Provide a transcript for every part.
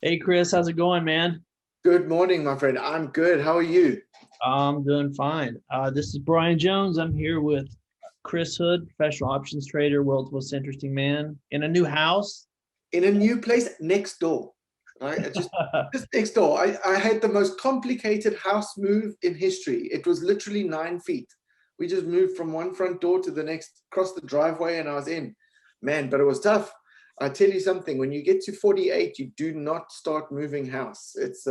Hey Chris, how's it going, man? Good morning, my friend. I'm good. How are you? I'm doing fine. This is Brian Jones. I'm here with Chris Hood, professional options trader, world's most interesting man, in a new house. In a new place next door, right? Just next door. I had the most complicated house move in history. It was literally 9 feet. We just moved from one front door to the next, across the driveway, and I was in. Man, but it was tough. I tell you something, when you get to 48, you do not start moving house. It's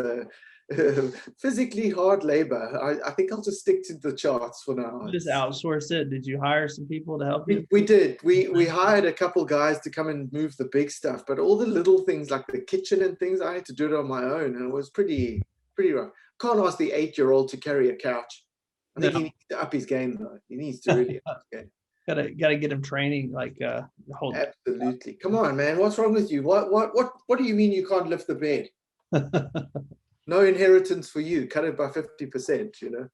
physically hard labor. I think I'll just stick to the charts for now. You just outsource it. Did you hire some people to help you? We did. We hired a couple guys to come and move the big stuff, but all the little things like the kitchen and things, I had to do it on my own, and it was pretty rough. Can't ask the 8-year-old to carry a couch. I No, think he needs to up his game though. He needs to really up his game. gotta get him training like the whole. Absolutely. Come on, man. What's wrong with you? What do you mean you can't lift the bed? No inheritance for you. Cut it by 50%, you know.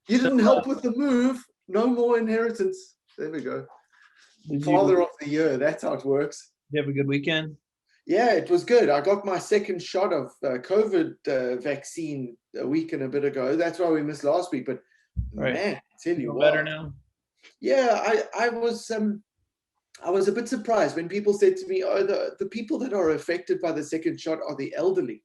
You So, didn't help with the move. No more inheritance. There we go. did you, Father of the year. That's how it works. you have a good weekend? Yeah, it was good. I got my second shot of COVID vaccine a week and a bit ago. That's why we missed last week. But All right, man, I tell you feel better what, now? yeah, I was a bit surprised when people said to me, "Oh, the people that are affected by the second shot are the elderly,"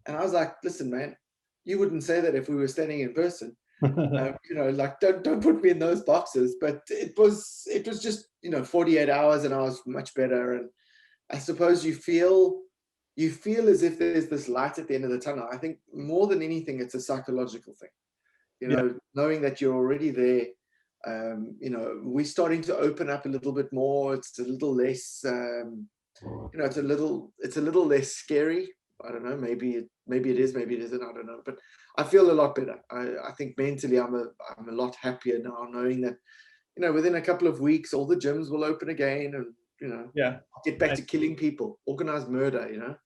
and I was like, "Listen, man, you wouldn't say that if we were standing in person." Like don't put me in those boxes. But it was just 48 hours, and I was much better. And I suppose you feel as if there's this light at the end of the tunnel. I think more than anything, it's a psychological thing. Yeah, Knowing that you're already there. We're starting to open up a little bit more. It's a little less. It's a little less scary. I don't know. Maybe it is. Maybe it isn't. I don't know. But I feel a lot better. I think mentally, I'm a lot happier now, knowing that within a couple of weeks, all the gyms will open again, and yeah. get back to killing people, organized murder.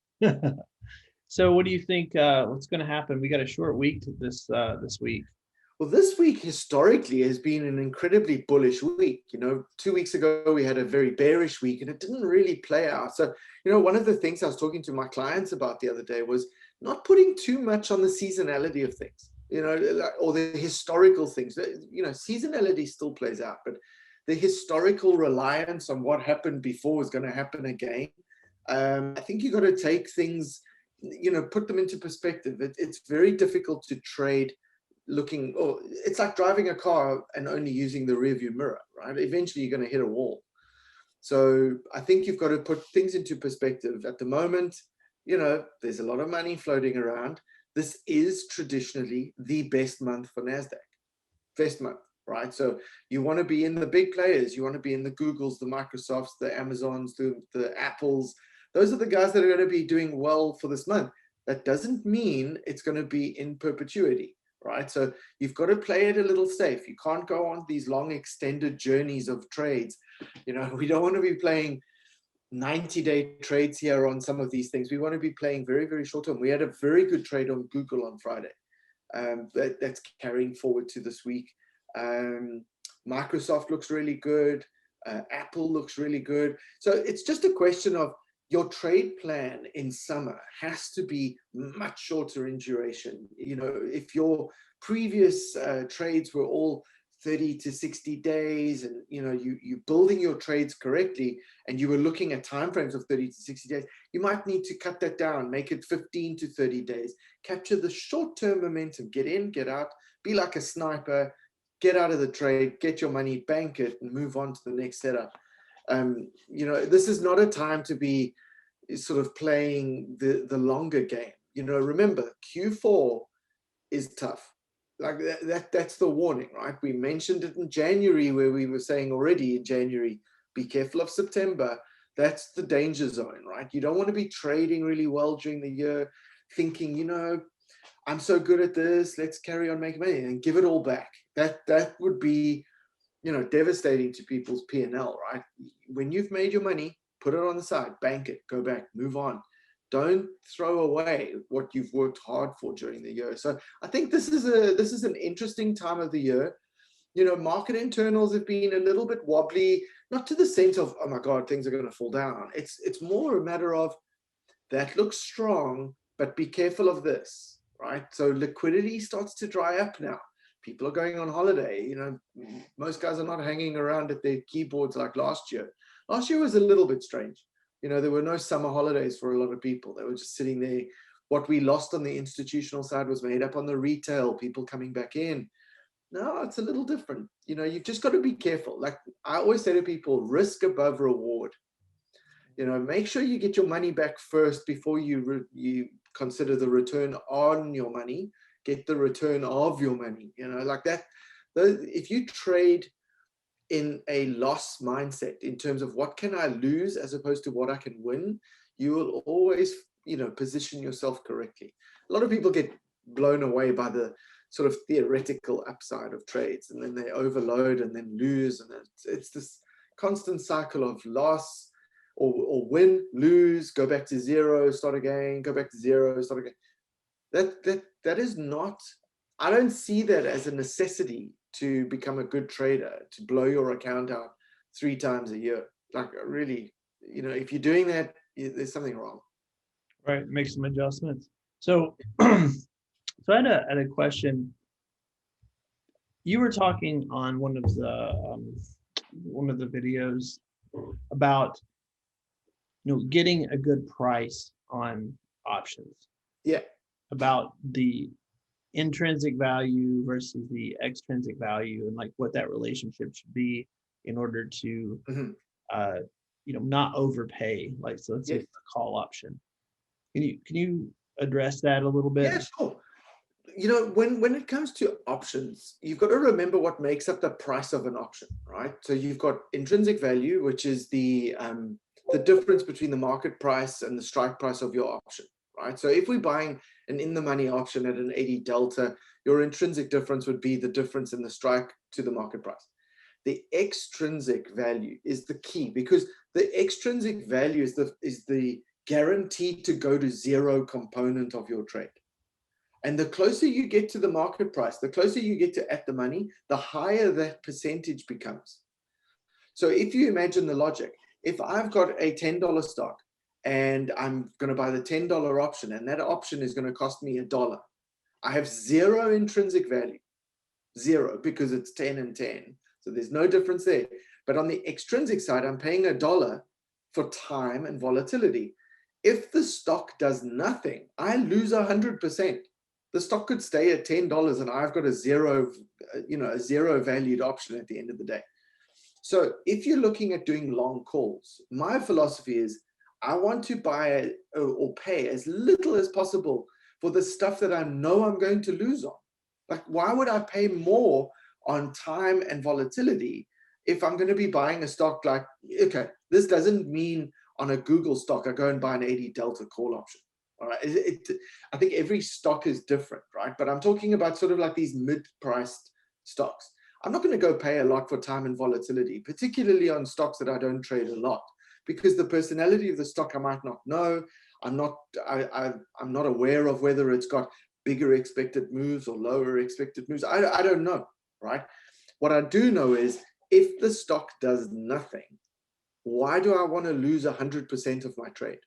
So, what do you think? What's going to happen? We got a short week to this week. Well, this week historically has been an incredibly bullish week. 2 weeks ago we had a very bearish week, and it didn't really play out. So, one of the things I was talking to my clients about the other day was not putting too much on the seasonality of things, or the historical things. Seasonality still plays out, but the historical reliance on what happened before is going to happen again. I think you got to take things, put them into perspective. It's very difficult to trade looking, oh, it's like driving a car and only using the rear view mirror, right? Eventually you're going to hit a wall. So I think you've got to put things into perspective. At the moment, there's a lot of money floating around. This is traditionally the best month for NASDAQ. Best month, right? So you want to be in the big players. You want to be in the Googles, the Microsofts, the Amazons, the Apples. Those are the guys that are going to be doing well for this month. That doesn't mean it's going to be in perpetuity, right? So you've got to play it a little safe. You can't go on these long extended journeys of trades. We don't want to be playing 90-day trades here on some of these things. We want to be playing very, very short term. We had a very good trade on Google on Friday. That's carrying forward to this week. Microsoft looks really good. Apple looks really good. So it's just a question of your trade plan in summer has to be much shorter in duration. If your previous trades were all 30 to 60 days, and you building your trades correctly, and you were looking at timeframes of 30 to 60 days, you might need to cut that down, make it 15 to 30 days, capture the short-term momentum, get in, get out, be like a sniper, get out of the trade, get your money, bank it, and move on to the next setup. This is not a time to be sort of playing the longer game. Remember, Q4 is tough. Like that's the warning, right? We mentioned it in January, where we were saying already in January, be careful of September. That's the danger zone, right? You don't want to be trading really well during the year, thinking, I'm so good at this, let's carry on making money and give it all back. That would be, devastating to people's P&L, right? When you've made your money, put it on the side, bank it, go back, move on. Don't throw away what you've worked hard for during the year. So I think this is an interesting time of the year. Market internals have been a little bit wobbly, not to the sense of, oh my God, things are going to fall down. It's more a matter of that looks strong, but be careful of this, right? So liquidity starts to dry up now. People are going on holiday. You know, most guys are not hanging around at their keyboards like last year. Last year was a little bit strange. You know, there were no summer holidays for a lot of people. They were just sitting there. What we lost on the institutional side was made up on the retail, people coming back in. No, it's a little different. You know, you've just got to be careful. Like I always say to people, risk above reward. You know, make sure you get your money back first before you consider the return on your money. Get the return of your money. You know, like that. If you trade in a loss mindset in terms of what can I lose as opposed to what I can win, you will always, you know, position yourself correctly. A lot of people get blown away by the sort of theoretical upside of trades, and then they overload and then lose, and it's this constant cycle of loss or win, lose, go back to zero, start again, go back to zero, start again. That is not, I don't see that as a necessity to become a good trader, to blow your account out 3 times a year. Like really, you know, if you're doing that, there's something wrong. Right, make some adjustments. So, so I had a question. You were talking on one of the videos about, you know, getting a good price on options. Yeah. About the intrinsic value versus the extrinsic value, and like what that relationship should be in order to, you know, not overpay. Like, so let's say a call option. Can you address that a little bit? Yeah, sure. You know, when it comes to options, you've got to remember what makes up the price of an option, right? So you've got intrinsic value, which is the difference between the market price and the strike price of your option, right? So if we're buying an in-the-money option at an 80 delta, your intrinsic difference would be the difference in the strike to the market price. The extrinsic value is the key, because the extrinsic value is the guaranteed to go to zero component of your trade. And the closer you get to the market price, the closer you get to at the money, the higher that percentage becomes. So if you imagine the logic, if I've got a $10 stock and I'm going to buy the $10 option, and that option is going to cost me $1, I have zero intrinsic value, zero, because it's 10 and 10. So there's no difference there. But on the extrinsic side, I'm paying $1 for time and volatility. If the stock does nothing, I lose 100%. The stock could stay at $10 and I've got a zero valued option at the end of the day. So if you're looking at doing long calls, my philosophy is I want to buy or pay as little as possible for the stuff that I know I'm going to lose on. Like, why would I pay more on time and volatility if I'm going to be buying a stock like, okay, this doesn't mean on a Google stock, I go and buy an 80 delta call option. All right. I think every stock is different, right? But I'm talking about sort of like these mid-priced stocks. I'm not going to go pay a lot for time and volatility, particularly on stocks that I don't trade a lot, because the personality of the stock I might not know. I'm not aware of whether it's got bigger expected moves or lower expected moves. I don't know, right? What I do know is if the stock does nothing, why do I want to lose 100% of my trade?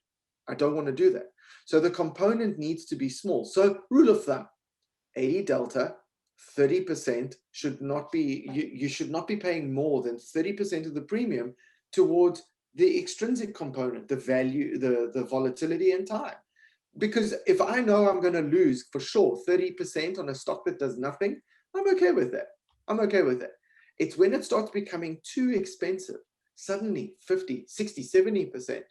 I don't want to do that. So the component needs to be small. So rule of thumb, 80 delta, 30% should not be, you should not be paying more than 30% of the premium towards the extrinsic component, the value, the volatility and time. Because if I know I'm going to lose for sure 30% on a stock that does nothing, I'm okay with that. I'm okay with it. It's when it starts becoming too expensive, suddenly 50, 60, 70%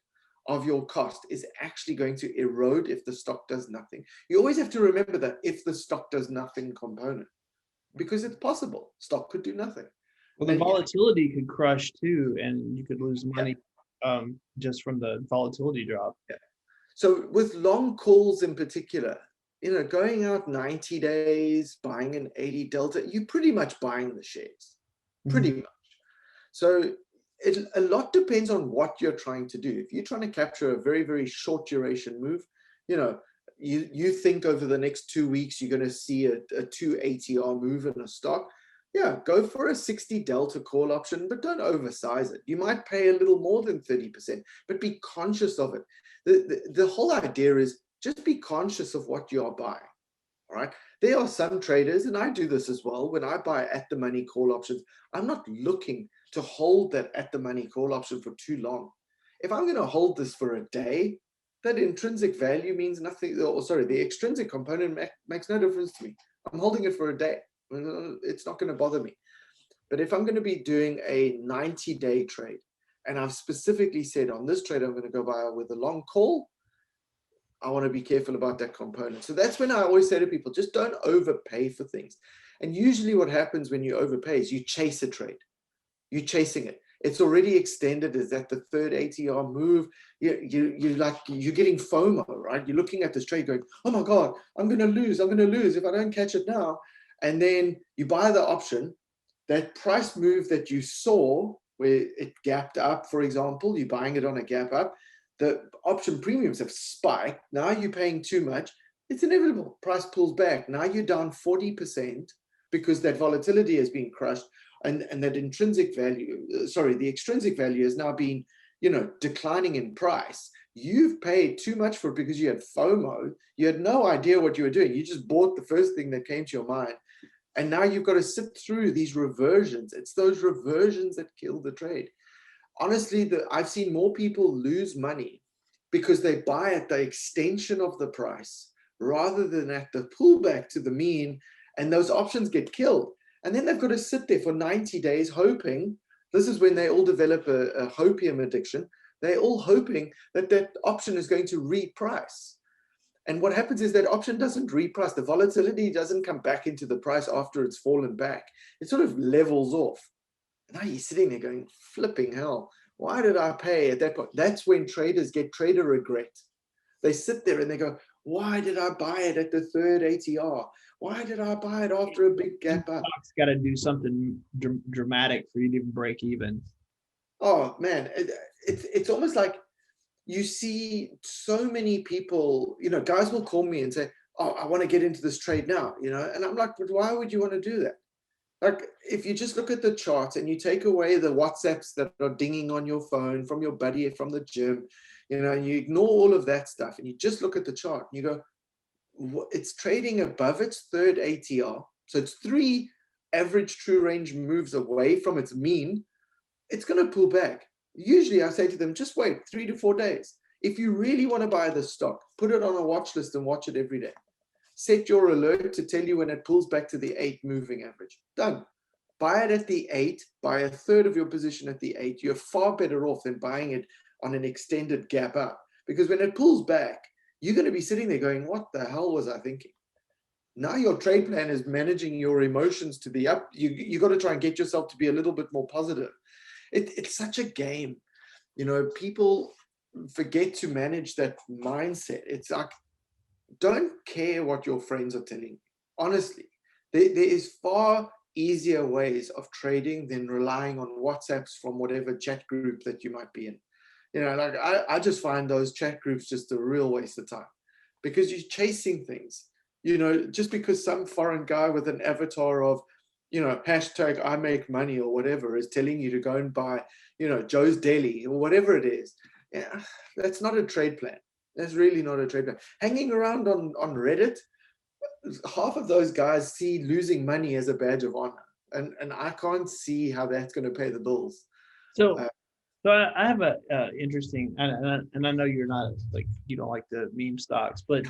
of your cost is actually going to erode if the stock does nothing. You always have to remember that if the stock does nothing component, because it's possible. Stock could do nothing. Well, the volatility could crush too, and you could lose money just from the volatility drop. Yeah. So with long calls in particular, you know, going out 90 days, buying an 80 delta, you're pretty much buying the shares, pretty much. So a lot depends on what you're trying to do. If you're trying to capture a very, very short duration move, you know, you think over the next 2 weeks, you're going to see a 2 ATR move in a stock, yeah, go for a 60 delta call option, but don't oversize it. You might pay a little more than 30%, but be conscious of it. The whole idea is just be conscious of what you are buying. All right. There are some traders, and I do this as well. When I buy at the money call options, I'm not looking to hold that at the money call option for too long. If I'm going to hold this for a day, that intrinsic value means nothing. Or sorry, the extrinsic component makes no difference to me. I'm holding it for a day. It's not going to bother me. But if I'm going to be doing a 90-day trade, and I've specifically said on this trade, I'm going to go buy with a long call, I want to be careful about that component. So that's when I always say to people, just don't overpay for things. And usually what happens when you overpay is you chase a trade. You're chasing it. It's already extended. Is that the third ATR move? You're getting FOMO, right? You're looking at this trade going, oh my God, I'm going to lose. I'm going to lose if I don't catch it now. And then you buy the option. That price move that you saw where it gapped up, for example, you're buying it on a gap up. The option premiums have spiked. Now you're paying too much. It's inevitable. Price pulls back. Now you're down 40% because that volatility has been crushed, and that intrinsic value, the extrinsic value has now been, declining in price. You've paid too much for it because you had FOMO. You had no idea what you were doing. You just bought the first thing that came to your mind. And now you've got to sit through these reversions. It's those reversions that kill the trade. Honestly, I've seen more people lose money because they buy at the extension of the price rather than at the pullback to the mean, and those options get killed. And then they've got to sit there for 90 days hoping. This is when they all develop a hopium addiction. They're all hoping that that option is going to reprice. And what happens is that option doesn't reprice. The volatility doesn't come back into the price after it's fallen back. It sort of levels off. Now you're sitting there going, flipping hell, why did I pay at that point? That's when traders get trader regret. They sit there and they go, why did I buy it at the third ATR? Why did I buy it after a big gap up? Stock's got to do something dramatic for you to even break even. Oh man, it's almost like you see so many people, guys will call me and say, oh, I want to get into this trade now, and I'm like, but why would you want to do that? Like, if you just look at the charts and you take away the WhatsApps that are dinging on your phone from your buddy from the gym, and you ignore all of that stuff and you just look at the chart and you go, it's trading above its third ATR. So it's 3 average true range moves away from its mean. It's going to pull back. Usually I say to them, just wait 3 to 4 days. If you really want to buy the stock, put it on a watch list and watch it every day. Set your alert to tell you when it pulls back to the 8 moving average. Done. Buy it at the 8, buy a third of your position at the 8. You're far better off than buying it on an extended gap up. Because when it pulls back, you're going to be sitting there going, what the hell was I thinking? Now your trade plan is managing your emotions to the up. You got to try and get yourself to be a little bit more positive. It's such a game. People forget to manage that mindset. It's like, don't care what your friends are telling you. Honestly, there is far easier ways of trading than relying on WhatsApps from whatever chat group that you might be in. I just find those chat groups just a real waste of time because you're chasing things. Just because some foreign guy with an avatar of, hashtag I make money or whatever is telling you to go and buy, Joe's Deli or whatever it is. Yeah, that's not a trade plan. That's really not a trade plan. Hanging around on Reddit, half of those guys see losing money as a badge of honor. And I can't see how that's going to pay the bills. So I have a interesting, and I know you're not like, you don't like the meme stocks, but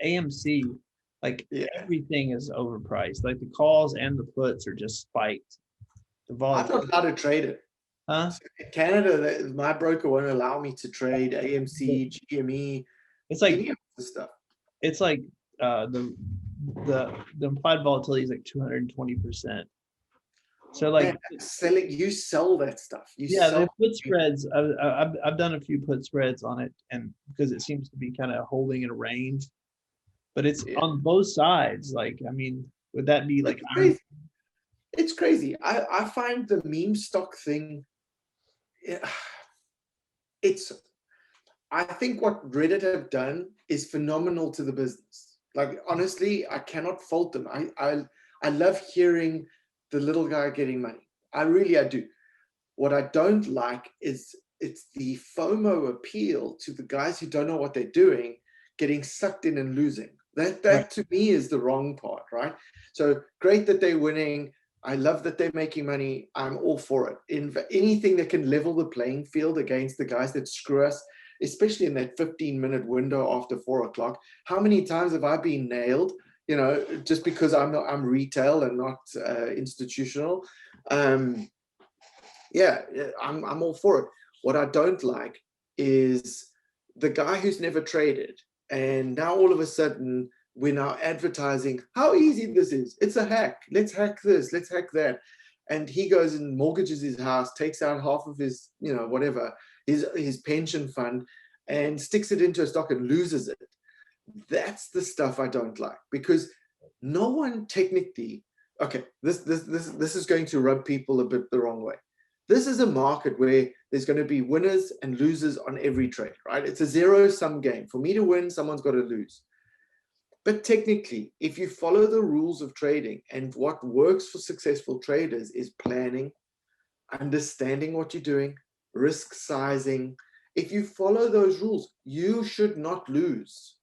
AMC, like everything is overpriced. Like the calls and the puts are just spiked. I'm not allowed to trade it. Huh? So in Canada, my broker won't allow me to trade AMC, GME. It's like any of the stuff. It's like the implied volatility is like 220%. So like selling, you sell that stuff. The put spreads. I've done a few put spreads on it, and because it seems to be kind of holding in a range, but it's on both sides. Like, I mean, would that be like crazy? It's crazy. I find the meme stock thing. I think what Reddit have done is phenomenal to the business. Like, honestly, I cannot fault them. I love hearing the little guy getting money. I do. What I don't like is it's the FOMO appeal to the guys who don't know what they're doing, getting sucked in and losing. That Right. to me is the wrong part, right? So great that they're winning. I love that they're making money. I'm all for it. In anything that can level the playing field against the guys that screw us, especially in that 15-minute window after 4 o'clock. How many times have I been nailed? Just because I'm retail and not institutional. I'm all for it. What I don't like is the guy who's never traded, and now all of a sudden we're now advertising how easy this is. It's a hack. Let's hack this. Let's hack that. And he goes and mortgages his house, takes out half of his, whatever, his pension fund, and sticks it into a stock and loses it. That's the stuff I don't like, because no one technically. Okay, this is going to rub people a bit the wrong way. This is a market where there's going to be winners and losers on every trade, right? It's a zero-sum game. For me to win, someone's got to lose. But technically, if you follow the rules of trading, and what works for successful traders is planning, understanding what you're doing, risk sizing. If you follow those rules, you should not lose.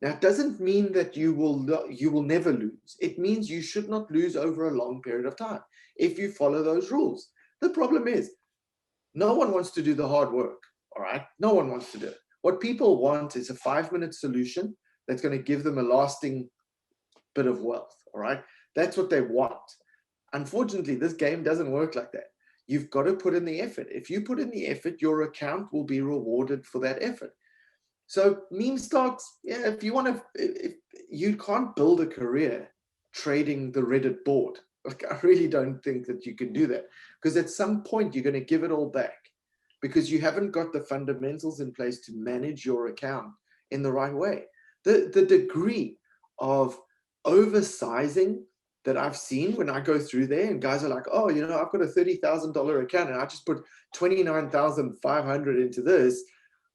Now, it doesn't mean that you will never lose. It means you should not lose over a long period of time if you follow those rules. The problem is, no one wants to do the hard work, all right? No one wants to do it. What people want is a 5-minute solution that's going to give them a lasting bit of wealth, all right? That's what they want. Unfortunately, this game doesn't work like that. You've got to put in the effort. If you put in the effort, your account will be rewarded for that effort. So meme stocks, yeah, if you can't build a career trading the Reddit board. Like, I really don't think that you can do that, because at some point you're going to give it all back because you haven't got the fundamentals in place to manage your account in the right way. The degree of oversizing that I've seen when I go through there, and guys are like, oh, I've got a $30,000 account and I just put 29,500 into this.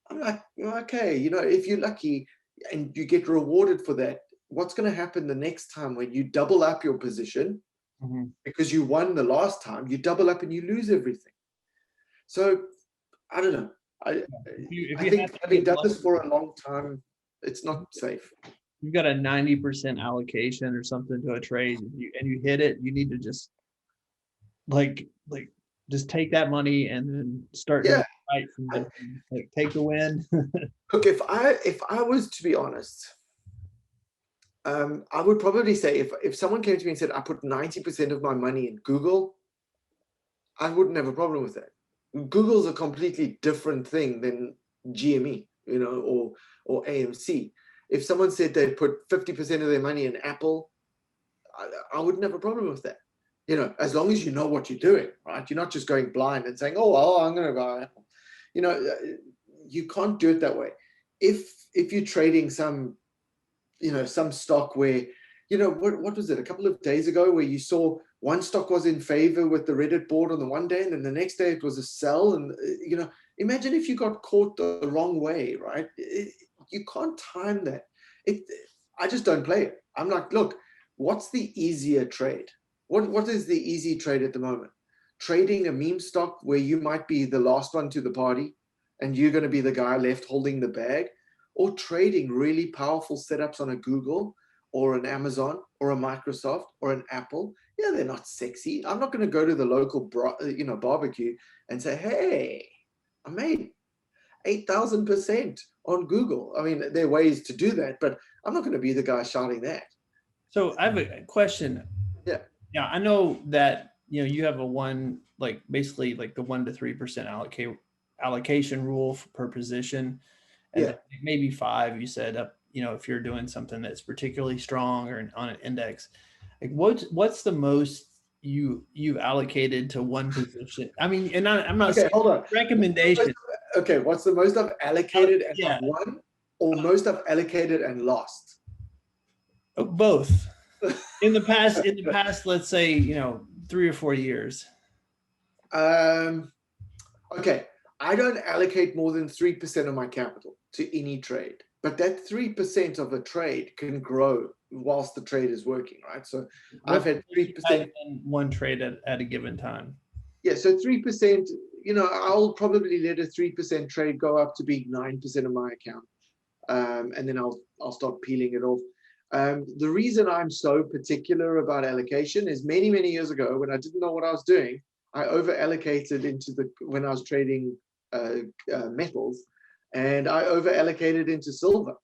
I'm like, okay, if you're lucky and you get rewarded for that, what's going to happen the next time when you double up your position? Mm-hmm. Because you won the last time, you double up and you lose everything. So I don't know. I think having done this for a long time, it's not safe. You've got a 90% allocation or something to a trade, and you hit it. You need to just just take that money and then start doing it right from the take the win. Look, if I was to be honest, I would probably say if someone came to me and said I put 90% of my money in Google, I wouldn't have a problem with that. Google's a completely different thing than GME, or AMC. If someone said they'd put 50% of their money in Apple, I wouldn't have a problem with that. As long as you know what you're doing, right? You're not just going blind and saying, oh, I'm going to buy Apple. You can't do it that way. If you're trading some stock where, what was it, a couple of days ago, where you saw one stock was in favor with the Reddit board on the one day, and then the next day it was a sell. And, imagine if you got caught the wrong way, right? You can't time that. I just don't play it. I'm like, look, what's the easier trade? What is the easy trade at the moment? Trading a meme stock where you might be the last one to the party and you're going to be the guy left holding the bag, or trading really powerful setups on a Google or an Amazon or a Microsoft or an Apple. Yeah, they're not sexy. I'm not going to go to the local barbecue and say, hey, I made 8,000% on Google. I mean, there are ways to do that, but I'm not going to be the guy shouting that. So I have a question. Yeah, I know that you have basically the 1 to 3% allocation rule per position, and maybe 5. You said if you're doing something that's particularly strong or on an index, like what's the most you've allocated to one position? I mean, and I'm not saying hold on. recommendation. Okay, what's the most I've allocated and won, or most I've allocated and lost? Both. In the past, let's say 3 or 4 years. Okay, I don't allocate more than 3% of my capital to any trade, but that 3% of a trade can grow whilst the trade is working, right? So I've What's had the 3%. in one trade at a given time? Yeah, so 3%, I'll probably let a 3% trade go up to be 9% of my account. And then I'll start peeling it off. The reason I'm so particular about allocation is many, many years ago, when I didn't know what I was doing, I over allocated when I was trading metals, and I over allocated into silver.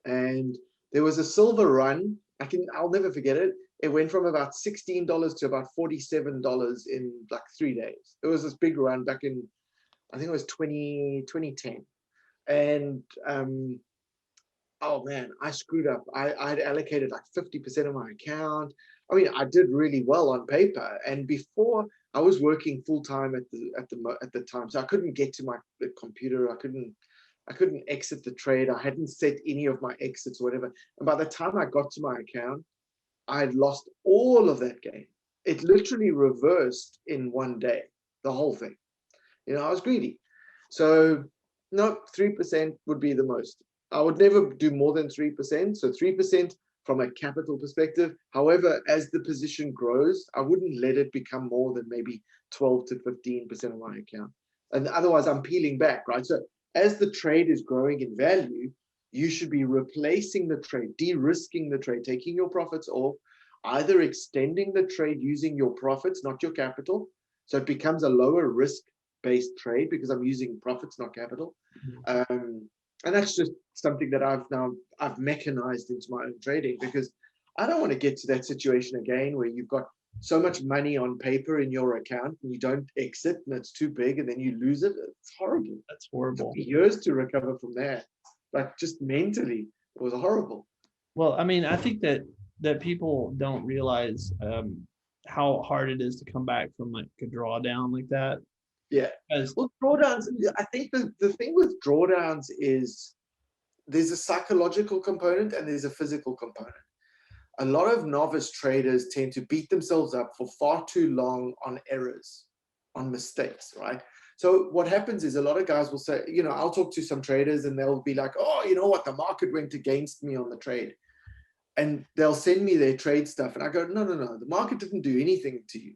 And there was a silver run. I'll never forget it. It went from about $16 to about $47 in like 3 days. It was this big run back in, I think it was 2010. And oh man, I screwed up. I'd allocated like 50% of my account. I mean, I did really well on paper. And before, I was working full time at the time, so I couldn't get to my computer. I couldn't exit the trade. I hadn't set any of my exits or whatever. And by the time I got to my account, I had lost all of that gain. It literally reversed in 1 day, the whole thing. I was greedy. So no, 3% would be the most. I would never do more than 3%. So 3% from a capital perspective. However, as the position grows, I wouldn't let it become more than maybe 12 to 15% of my account. And otherwise I'm peeling back, right? So as the trade is growing in value, you should be replacing the trade, de-risking the trade, taking your profits off, either extending the trade using your profits, not your capital. So it becomes a lower risk-based trade because I'm using profits, not capital. And that's just something that I've mechanized into my own trading, because I don't want to get to that situation again where you've got so much money on paper in your account and you don't exit and it's too big and then you lose it. It's horrible. That's horrible. It took me years to recover from that. Like just mentally, it was horrible. Well, I mean, I think that people don't realize how hard it is to come back from like a drawdown like that. Yeah. Well, drawdowns, I think the thing with drawdowns is there's a psychological component and there's a physical component. A lot of novice traders tend to beat themselves up for far too long on errors, on mistakes, right? So what happens is a lot of guys will say, I'll talk to some traders and they'll be like, oh, you know what? The market went against me on the trade. And they'll send me their trade stuff. And I go, no. The market didn't do anything to you.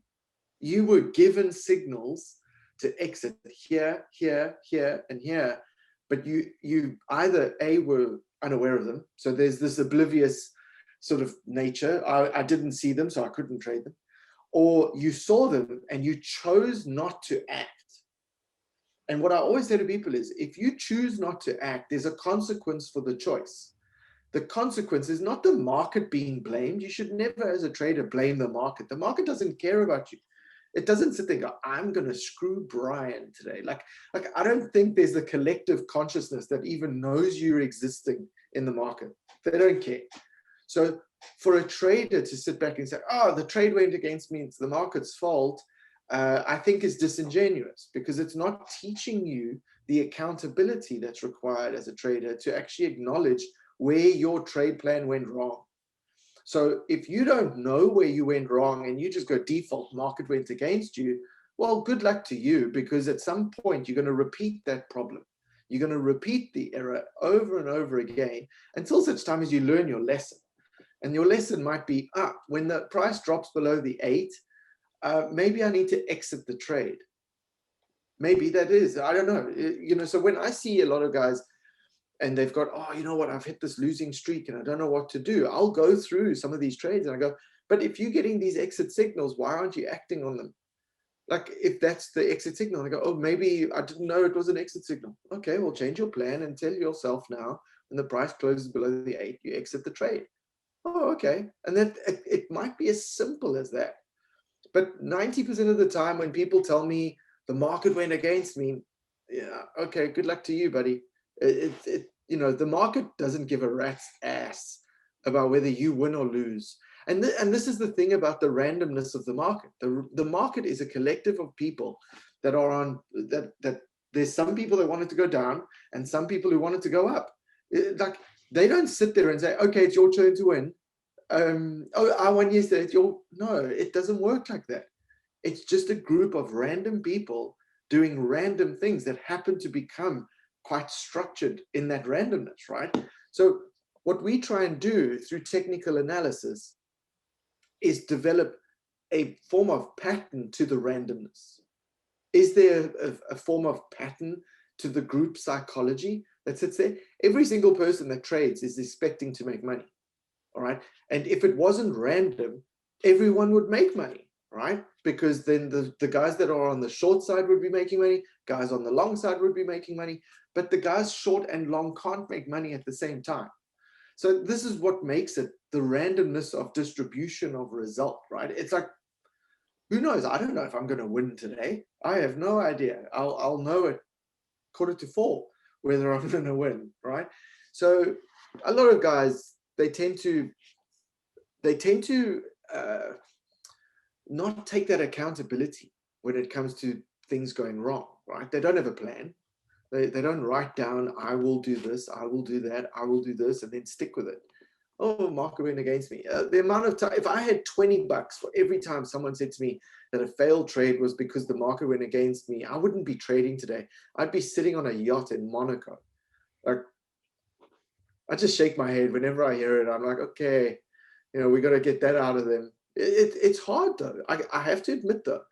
You were given signals to exit here, here, here, and here. But you either were unaware of them. So there's this oblivious sort of nature. I didn't see them, so I couldn't trade them. Or you saw them and you chose not to act. And what I always say to people is, if you choose not to act, there's a consequence for the choice. The consequence is not the market being blamed. You should never, as a trader, blame the market. The market doesn't care about you. It doesn't sit there and go, I'm going to screw Brian today. Like I don't think there's the collective consciousness that even knows you're existing in the market. They don't care. So for a trader to sit back and say, oh, the trade went against me, it's the market's fault, I think is disingenuous, because it's not teaching you the accountability that's required as a trader to actually acknowledge where your trade plan went wrong. So if you don't know where you went wrong and you just go default market went against you, well, good luck to you, because at some point you're going to repeat that problem. You're going to repeat the error over and over again until such time as you learn your lesson. And your lesson might be, when the price drops below the 8, maybe I need to exit the trade. Maybe that is, I don't know. So when I see a lot of guys and they've got, oh, you know what, I've hit this losing streak and I don't know what to do, I'll go through some of these trades and I go, but if you're getting these exit signals, why aren't you acting on them? Like if that's the exit signal, I go, oh, maybe I didn't know it was an exit signal. Okay, well, change your plan and tell yourself now, when the price closes below the 8, you exit the trade. Oh, okay. And then it might be as simple as that. But 90% of the time when people tell me the market went against me, yeah, okay, good luck to you, buddy. The market doesn't give a rat's ass about whether you win or lose. And this is the thing about the randomness of the market. The market is a collective of people that are on that there's some people that want it to go down and some people who want it to go up. Like they don't sit there and say, okay, it's your turn to win. I won yesterday. It's no, it doesn't work like that. It's just a group of random people doing random things that happen to become quite structured in that randomness, right? So what we try and do through technical analysis is develop a form of pattern to the randomness. Is there a form of pattern to the group psychology that sits there? Every single person that trades is expecting to make money, all right? And if it wasn't random, everyone would make money, right? Because then the guys that are on the short side would be making money, guys on the long side would be making money, but the guys short and long can't make money at the same time. So this is what makes it the randomness of distribution of result, right? It's like, who knows? I don't know if I'm going to win today. I have no idea. I'll know at 3:45 whether I'm going to win, right? So a lot of guys, they tend to not take that accountability when it comes to things going wrong, right? They don't have a plan. They don't write down, I will do this, I will do that, I will do this, and then stick with it. Oh, market went against me. The amount of time, if I had $20 for every time someone said to me that a failed trade was because the market went against me, I wouldn't be trading today. I'd be sitting on a yacht in Monaco. Like, I just shake my head whenever I hear it. I'm like, okay, we got to get that out of them. It's hard though. I have to admit though,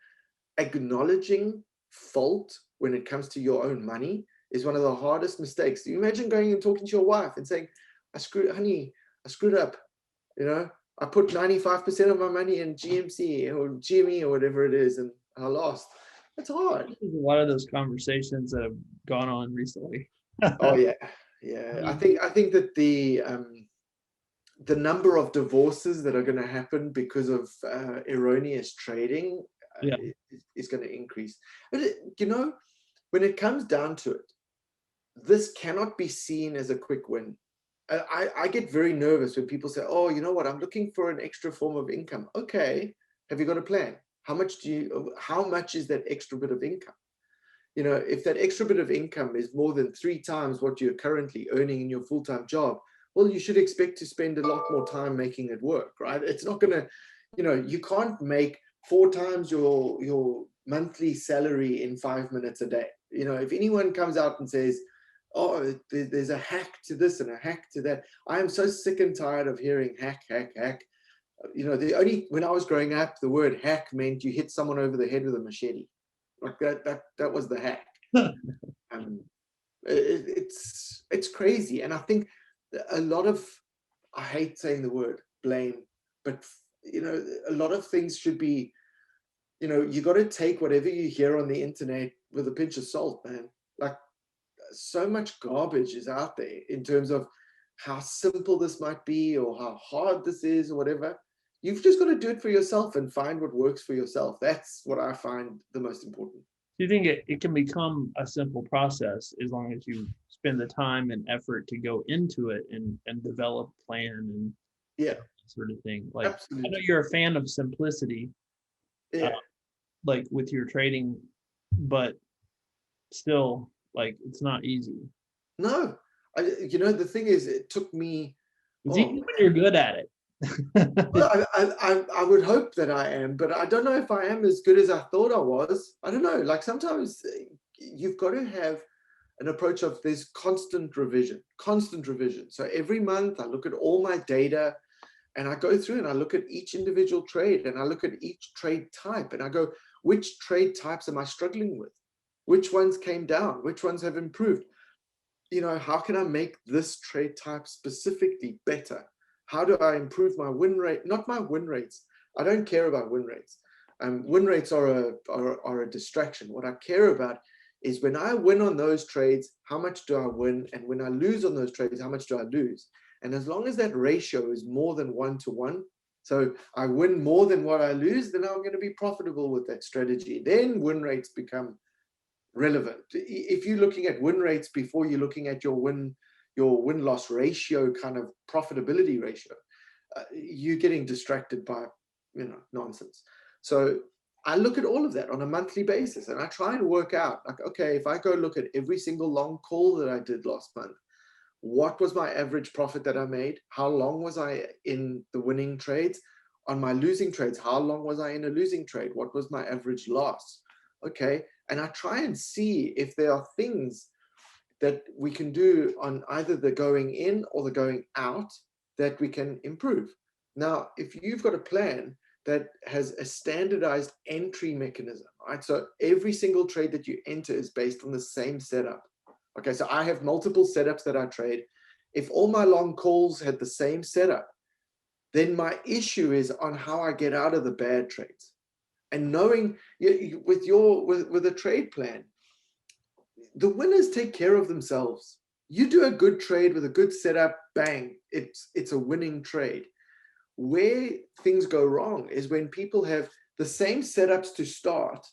acknowledging fault when it comes to your own money is one of the hardest mistakes. Do you imagine going and talking to your wife and saying, honey, I screwed up. I put 95% of my money in GMC or GME or whatever it is, and I lost. It's hard. There's a lot of those conversations that have gone on recently. Oh yeah. Yeah. I think that the number of divorces that are going to happen because of erroneous trading is going to increase. But when it comes down to it, this cannot be seen as a quick win. I get very nervous when people say, oh, you know what, I'm looking for an extra form of income. Okay, have you got a plan? How much is that extra bit of income? If that extra bit of income is more than 3 times what you're currently earning in your full-time job, well, you should expect to spend a lot more time making it work, right? It's not going to, you can't make 4 times your monthly salary in 5 minutes a day. If anyone comes out and says, oh, there's a hack to this and a hack to that, I am so sick and tired of hearing hack, hack, hack. When I was growing up, the word hack meant you hit someone over the head with a machete. Like that was the hack. It's crazy. And I think a lot of, I hate saying the word blame, but a lot of things should be, you got to take whatever you hear on the internet with a pinch of salt, man. Like, so much garbage is out there in terms of how simple this might be or how hard this is or whatever. You've just got to do it for yourself and find what works for yourself. That's what I find the most important. Do you think it can become a simple process as long as you spend the time and effort to go into it and develop a plan and that sort of thing? Like, absolutely. I know you're a fan of simplicity, like with your trading, but still, like, it's not easy. No, the thing is, it took me. Even when you're good at it. Well, I would hope that I am, but I don't know if I am as good as I thought I was. I don't know. Like, sometimes you've got to have an approach of this constant revision. So every month I look at all my data and I go through and I look at each individual trade and I look at each trade type and I go, which trade types am I struggling with? Which ones came down? Which ones have improved? How can I make this trade type specifically better? How do I improve my win rate? Not my win rates. I don't care about win rates. Win rates are a distraction. What I care about is when I win on those trades, how much do I win? And when I lose on those trades, how much do I lose? And as long as that ratio is more than 1-to-1, so I win more than what I lose, then I'm going to be profitable with that strategy. Then win rates become relevant. If you're looking at win rates before you're looking at your win-loss ratio, kind of profitability ratio, you're getting distracted by nonsense. So I look at all of that on a monthly basis and I try and work out, like, okay, if I go look at every single long call that I did last month, what was my average profit that I made? How long was I in the winning trades? On my losing trades, how long was I in a losing trade? What was my average loss? Okay, and I try and see if there are things that we can do on either the going in or the going out that we can improve. Now, if you've got a plan that has a standardized entry mechanism, right? So every single trade that you enter is based on the same setup. Okay, so I have multiple setups that I trade. If all my long calls had the same setup, then my issue is on how I get out of the bad trades. And knowing with a trade plan, the winners take care of themselves. You do a good trade with a good setup, bang, it's a winning trade. Where things go wrong is when people have the same setups to start,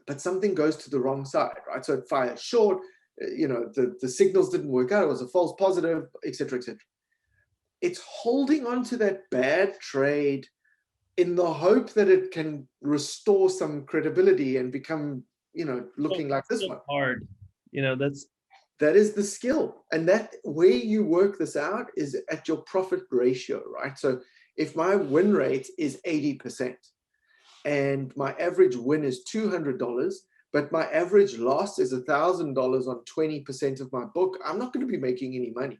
but something goes to the wrong side, right? So it fires short, the signals didn't work out, it was a false positive, etc., etc. It's holding on to that bad trade in the hope that it can restore some credibility and become, looking like this one. Hard, that is the skill. And that where you work this out is at your profit ratio, right? So if my win rate is 80% and my average win is $200, but my average loss is $1,000 on 20% of my book, I'm not going to be making any money.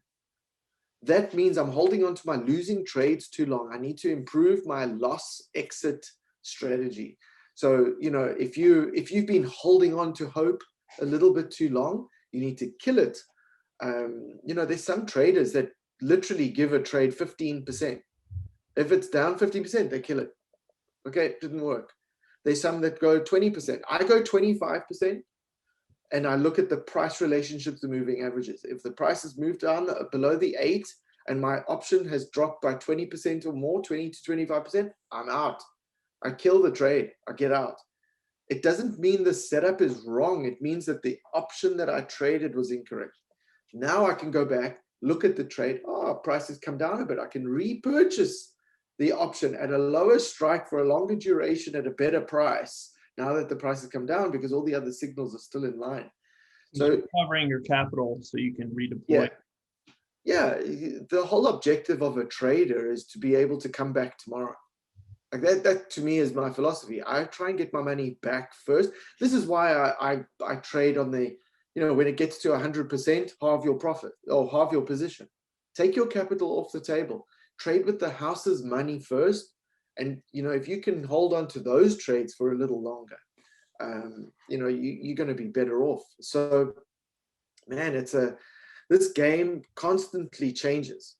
That means I'm holding on to my losing trades too long. I need to improve my loss exit strategy. So, if you've been holding on to hope a little bit too long, you need to kill it. There's some traders that literally give a trade 15%. If it's down 50%, they kill it. Okay, it didn't work. There's some that go 20%. I go 25%. And I look at the price relationships, the moving averages. If the price has moved down below the 8 and my option has dropped by 20% or more, 20 to 25%, I'm out. I kill the trade. I get out. It doesn't mean the setup is wrong. It means that the option that I traded was incorrect. Now I can go back, look at the trade. Oh, price has come down a bit. I can repurchase the option at a lower strike for a longer duration at a better price, now that the price has come down, because all the other signals are still in line. So covering your capital so you can redeploy. Yeah, the whole objective of a trader is to be able to come back tomorrow. Like that to me is my philosophy. I try and get my money back first. This is why I trade on the, when it gets to 100%, halve your profit or halve your position. Take your capital off the table. Trade with the house's money first. And, if you can hold on to those trades for a little longer, you're going to be better off. So, man, this game constantly changes.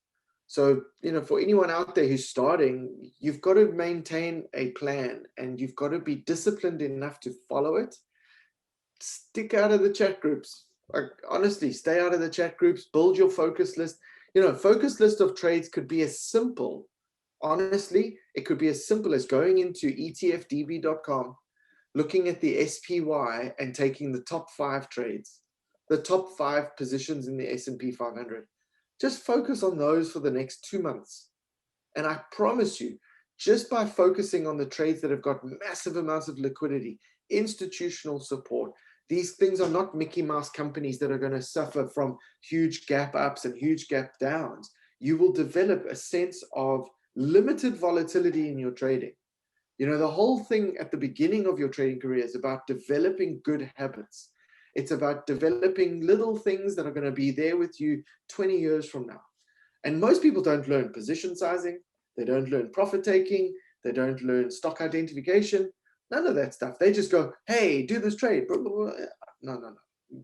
So, for anyone out there who's starting, you've got to maintain a plan and you've got to be disciplined enough to follow it. Stick out of the chat groups. Like, honestly, stay out of the chat groups, build your focus list. Focus list of trades could be as simple. Honestly, it could be as simple as going into etfdb.com, looking at the SPY and taking the top 5 trades, the top 5 positions in the S&P 500. Just focus on those for the next 2 months. And I promise you, just by focusing on the trades that have got massive amounts of liquidity, institutional support, these things are not Mickey Mouse companies that are going to suffer from huge gap ups and huge gap downs. You will develop a sense of limited volatility in your trading. The whole thing at the beginning of your trading career is about developing good habits. It's about developing little things that are going to be there with you 20 years from now. And most people don't learn position sizing. They don't learn profit taking. They don't learn stock identification. None of that stuff. They just go, hey, do this trade. No.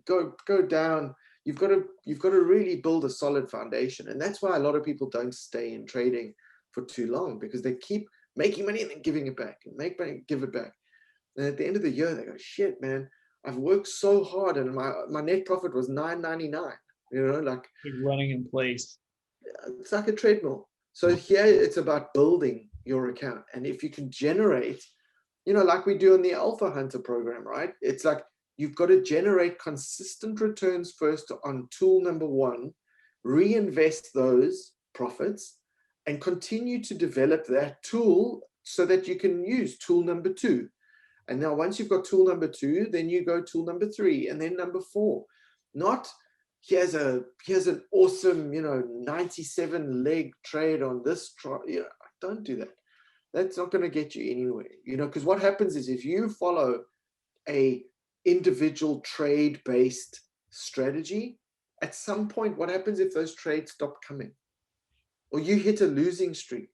Go down. You've got to really build a solid foundation. And that's why a lot of people don't stay in trading for too long, because they keep making money and then giving it back and make money, give it back. And at the end of the year, they go, shit, man, I've worked so hard and my net profit was $9.99. Like running in place. It's like a treadmill. So here it's about building your account. And if you can generate, like we do in the Alpha Hunter program, right? It's like you've got to generate consistent returns first on tool number 1, reinvest those profits, and continue to develop that tool so that you can use tool number 2. And now once you've got tool number 2, then you go tool number 3 and then number 4. Not here's an awesome, 97 leg trade on this. Don't do that. That's not going to get you anywhere, because what happens is if you follow a individual trade-based strategy, at some point, what happens if those trades stop coming? Or you hit a losing streak?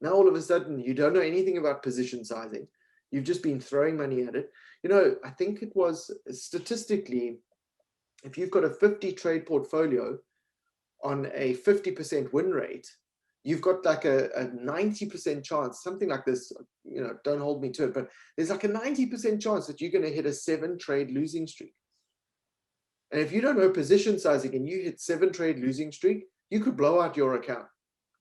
Now, all of a sudden, you don't know anything about position sizing. You've just been throwing money at it. You know, I think it was statistically, if you've got a 50 trade portfolio on a 50% win rate, you've got like a 90% chance, something like this, you know, don't hold me to it, but there's like a 90% chance that you're going to hit a 7-trade losing streak. And if you don't know position sizing and you hit 7-trade losing streak, you could blow out your account.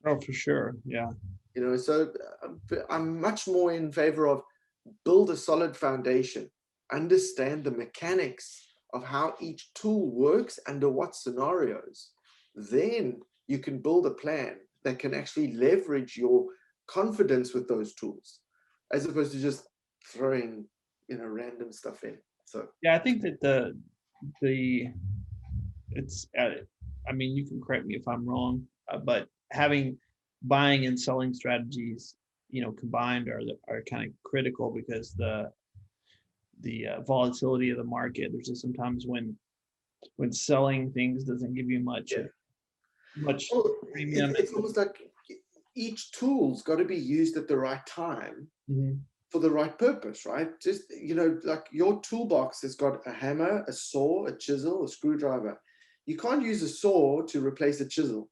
Oh, for sure. Yeah. You know, so I'm much more in favor of build a solid foundation, understand the mechanics of how each tool works under what scenarios. Then you can build a plan that can actually leverage your confidence with those tools, as opposed to just throwing, you know, random stuff in. So Yeah, I think that it's I mean, you can correct me if I'm wrong, but having buying and selling strategies, you know, combined are kind of critical, because the volatility of the market, there's just sometimes when selling things doesn't give you much well, premium. it's almost like each tool's got to be used at the right time for the right purpose, right? Just, you know, like your toolbox has got a hammer, a saw, a chisel, a screwdriver. You can't use a saw to replace a chisel.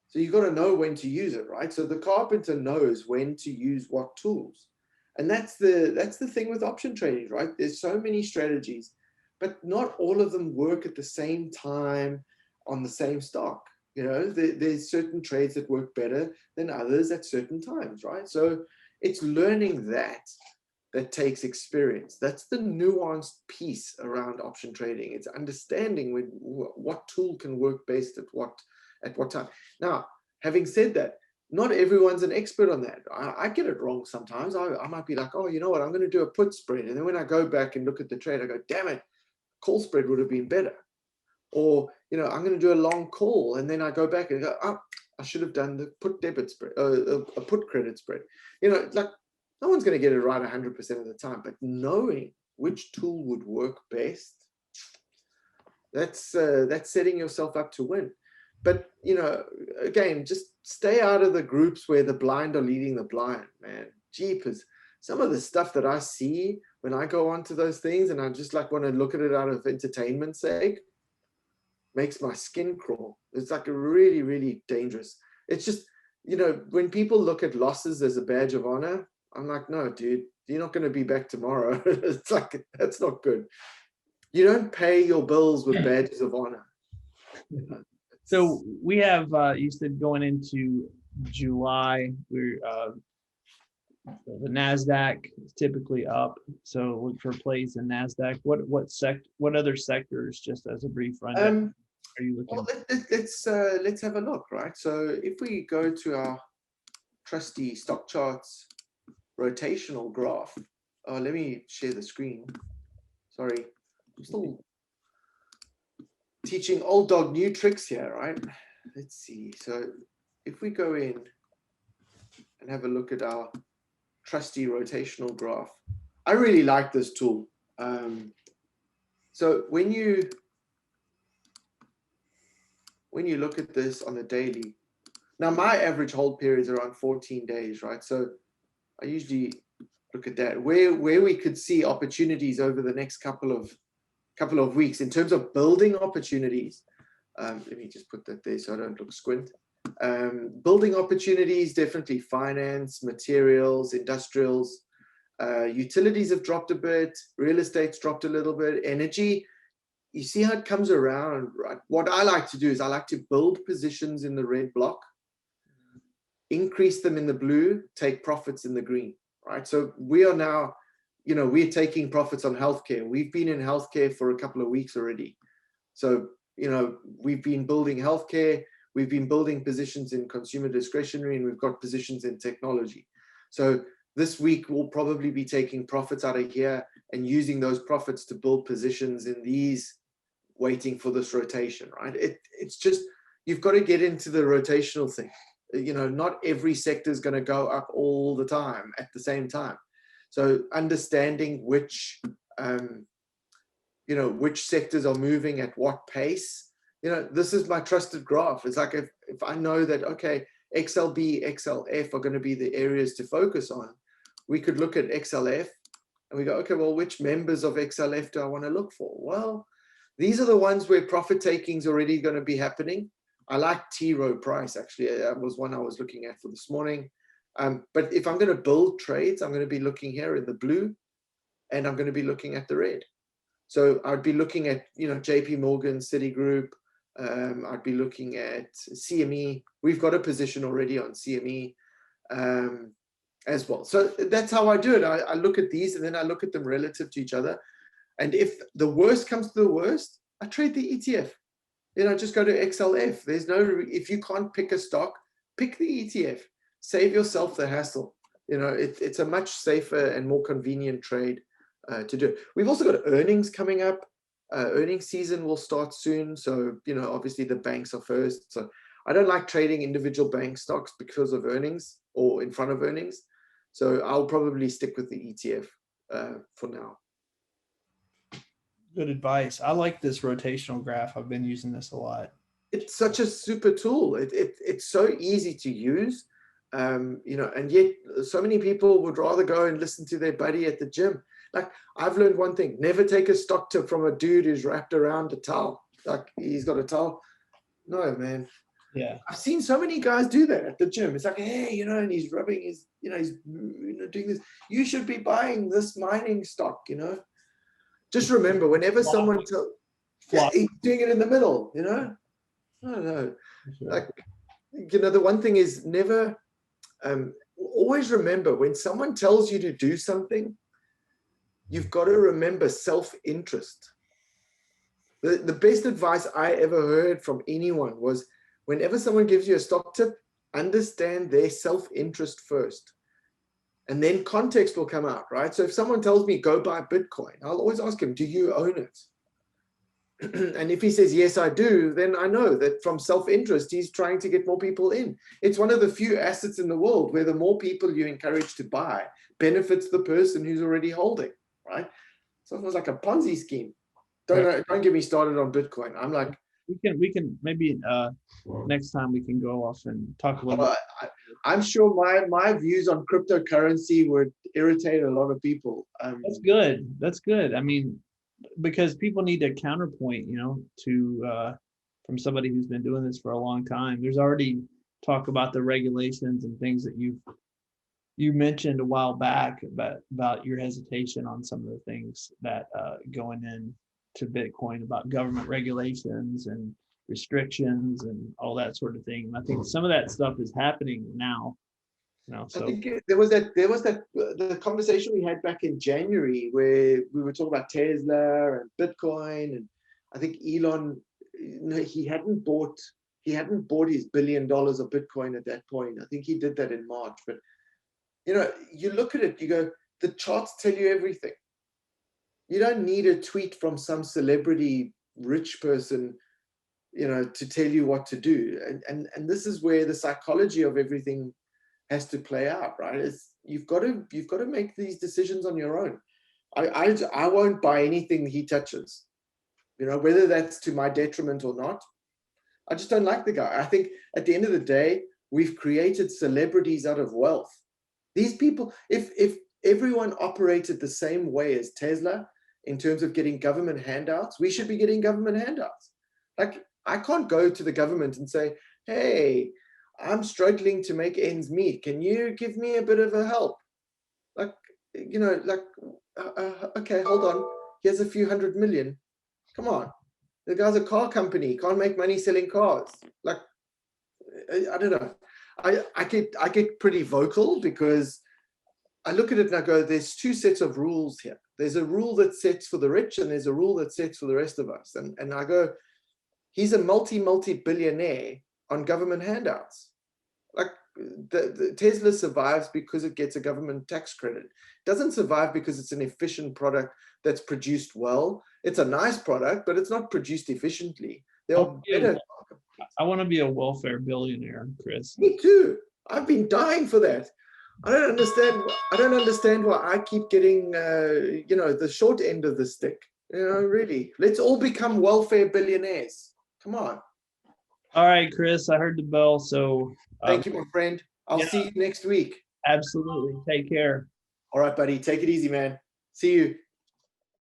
So you've got to know when to use it, right? So the carpenter knows when to use what tools. And that's the thing with option trading, right? There's so many strategies, but not all of them work at the same time on the same stock. You know, there's certain trades that work better than others at certain times, right? So it's learning that takes experience. That's the nuanced piece around option trading. It's understanding what tool can work best at what time. Now, having said that, not everyone's an expert on that. I get it wrong sometimes. I might be like, oh, you know what, I'm going to do a put spread. And then when I go back and look at the trade, I go, damn it, call spread would have been better. Or, you know, I'm going to do a long call. And then I go back and go, oh, I should have done the put debit spread, a put credit spread. You know, like no one's going to get it right 100% of the time, but knowing which tool would work best, that's setting yourself up to win. But, you know, again, just stay out of the groups where the blind are leading the blind, man. Jeepers. Some of the stuff that I see when I go onto those things and I just like want to look at it out of entertainment's sake, makes my skin crawl. It's like a really, really dangerous. It's just, you know, when people look at losses as a badge of honor, I'm like, no, dude, you're not going to be back tomorrow. It's like, that's not good. You don't pay your bills with badges of honor. You know? So we have, you said going into July, we're the NASDAQ is typically up. So look for plays in NASDAQ. What other sectors, just as a brief rundown, are you looking? Well, let's have a look, right? So if we go to our trusty stock charts rotational graph, let me share the screen. Sorry, I'm still teaching old dog new tricks here, right? Let's see. So if we go in and have a look at our trusty rotational graph, I really like this tool. So when you look at this on the daily, now my average hold period is around 14 days, right? So I usually look at that, where we could see opportunities over the next couple of weeks in terms of building opportunities. Let me just put that there so I don't look squint. Building opportunities, definitely finance, materials, industrials, utilities have dropped a bit, real estate's dropped a little bit, energy. You see how it comes around, right? What I like to do is I like to build positions in the red block, increase them in the blue, take profits in the green, right? So we are now, you know, we're taking profits on healthcare. We've been in healthcare for a couple of weeks already. So, you know, we've been building healthcare, we've been building positions in consumer discretionary, and we've got positions in technology. So this week we'll probably be taking profits out of here and using those profits to build positions in these, waiting for this rotation, right? It's just, you've got to get into the rotational thing. You know, not every sector is going to go up all the time at the same time. So understanding which which sectors are moving at what pace. This is my trusted graph. It's like if I know that, okay, XLB, XLF are going to be the areas to focus on, we could look at XLF and we go, okay, well, which members of XLF do I want to look for? Well, these are the ones where profit taking is already going to be happening. I like T row price, actually. That was one I was looking at for this morning. But if I'm going to build trades, I'm going to be looking here in the blue, and I'm going to be looking at the red. So I'd be looking at, JP Morgan, Citigroup. I'd be looking at CME. We've got a position already on CME as well. So that's how I do it. I look at these and then I look at them relative to each other. And if the worst comes to the worst, I trade the ETF. Just go to XLF. If you can't pick a stock, pick the ETF. Save yourself the hassle. It's a much safer and more convenient trade to do. We've also got earnings coming up. Earnings season will start soon. So, obviously the banks are first. So I don't like trading individual bank stocks because of earnings or in front of earnings. So I'll probably stick with the ETF for now. Good advice. I like this rotational graph. I've been using this a lot. It's such a super tool. It's so easy to use. And yet so many people would rather go and listen to their buddy at the gym. Like, I've learned one thing: never take a stock tip from a dude who's wrapped around a towel. Like, he's got a towel. No, man. Yeah. I've seen so many guys do that at the gym. It's like, hey, and he's rubbing his, he's doing this. You should be buying this mining stock, Just remember, whenever someone tells, he's doing it in the middle, I don't know. Sure. Like, the one thing is never, always remember, when someone tells you to do something, you've got to remember self-interest. The best advice I ever heard from anyone was, whenever someone gives you a stock tip, understand their self-interest first. And then context will come out, right? So if someone tells me, go buy Bitcoin, I'll always ask him, do you own it? And if he says, yes, I do, then I know that from self-interest, he's trying to get more people in. It's one of the few assets in the world where the more people you encourage to buy benefits the person who's already holding, right? So it's almost like a Ponzi scheme. Don't get me started on Bitcoin. I'm like, we can maybe next time we can go off and talk a little bit. I'm sure my views on cryptocurrency would irritate a lot of people. That's good. That's good. I mean, because people need a counterpoint, to from somebody who's been doing this for a long time. There's already talk about the regulations and things that you mentioned a while back about your hesitation on some of the things that going in to Bitcoin, about government regulations and restrictions and all that sort of thing. And I think some of that stuff is happening now. So I think there was the conversation we had back in January where we were talking about Tesla and Bitcoin, and I think Elon, he hadn't bought his $1 billion of Bitcoin at that point. I think he did that in March. But you look at it, you go, the charts tell you everything. You don't need a tweet from some celebrity rich person, to tell you what to do. And this is where the psychology of everything has to play out, right? You've got to make these decisions on your own. I won't buy anything he touches, whether that's to my detriment or not. I just don't like the guy. I think at the end of the day, we've created celebrities out of wealth. These people, if everyone operated the same way as Tesla in terms of getting government handouts, we should be getting government handouts. Like, I can't go to the government and say, hey, I'm struggling to make ends meet. Can you give me a bit of a help? Okay, hold on. Here's a few $100 million. Come on. The guy's a car company. Can't make money selling cars. Like, I don't know. I get pretty vocal because I look at it and I go, there's two sets of rules here. There's a rule that sets for the rich and there's a rule that sets for the rest of us. And I go, he's a multi-billionaire on government handouts. Like, the Tesla survives because it gets a government tax credit. It doesn't survive because it's an efficient product that's produced well. It's a nice product, but it's not produced efficiently. There are better. I want to be a welfare billionaire, Chris. Me too. I've been dying for that. I don't understand why I keep getting, the short end of the stick. Really, let's all become welfare billionaires. Come on. All right, Chris, I heard the bell. So Thank you, my friend. I'll see you next week. absolutely. Take care. All right, buddy. Take it easy, man. See you.